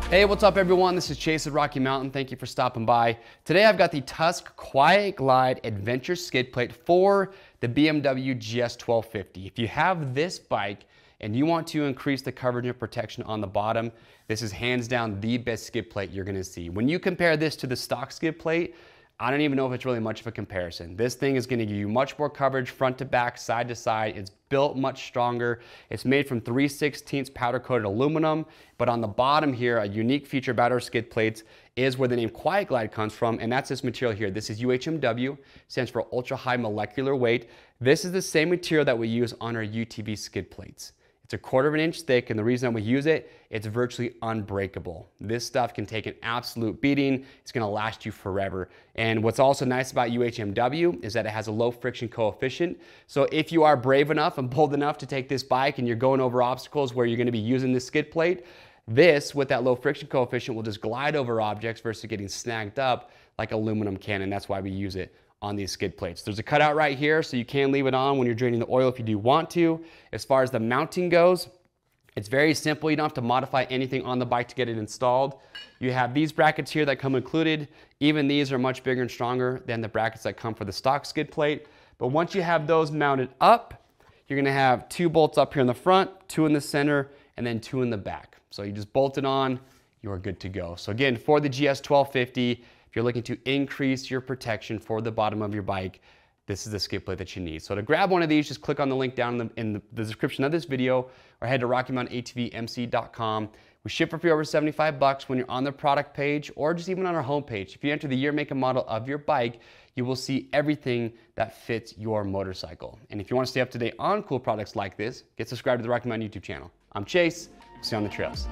Hey, what's up everyone? This is Chase at Rocky Mountain. Thank you for stopping by. Today I've got the Tusk Quiet Glide Adventure skid plate for the BMW GS1250. If you have this bike and you want to increase the coverage and protection on the bottom, this is hands down the best skid plate you're gonna see. When you compare this to the stock skid plate, I don't even know if it's really much of a comparison. This thing is gonna give you much more coverage front to back, side to side. It's built much stronger. It's made from 3/16 powder coated aluminum, but on the bottom here, a unique feature about our skid plates is where the name Quiet Glide comes from, and that's this material here. This is UHMW, stands for ultra high molecular weight. This is the same material that we use on our UTV skid plates. It's a 1/4 of an inch thick, and the reason that we use it, it's virtually unbreakable. This stuff can take an absolute beating. It's gonna last you forever. And what's also nice about UHMW is that it has a low friction coefficient. So if you are brave enough and bold enough to take this bike and you're going over obstacles where you're gonna be using this skid plate, this, with that low friction coefficient, will just glide over objects versus getting snagged up like aluminum can, and that's why we use it on these skid plates. There's a cutout right here, so you can leave it on when you're draining the oil if you do want to. As far as the mounting goes, it's very simple. You don't have to modify anything on the bike to get it installed. You have these brackets here that come included. Even these are much bigger and stronger than the brackets that come for the stock skid plate. But once you have those mounted up, you're gonna have 2 bolts up here in the front, 2 in the center, and then 2 in the back. So you just bolt it on, you are good to go. So again, for the GS1250, if you're looking to increase your protection for the bottom of your bike, this is the skid plate that you need. So to grab one of these, just click on the link down in the description of this video, or head to RockyMountainATVMC.com. We ship for free over 75 bucks when you're on the product page, or just even on our homepage. If you enter the year, make, and model of your bike, you will see everything that fits your motorcycle. And if you want to stay up to date on cool products like this, get subscribed to the Rocky Mountain YouTube channel. I'm Chase. See you on the trails.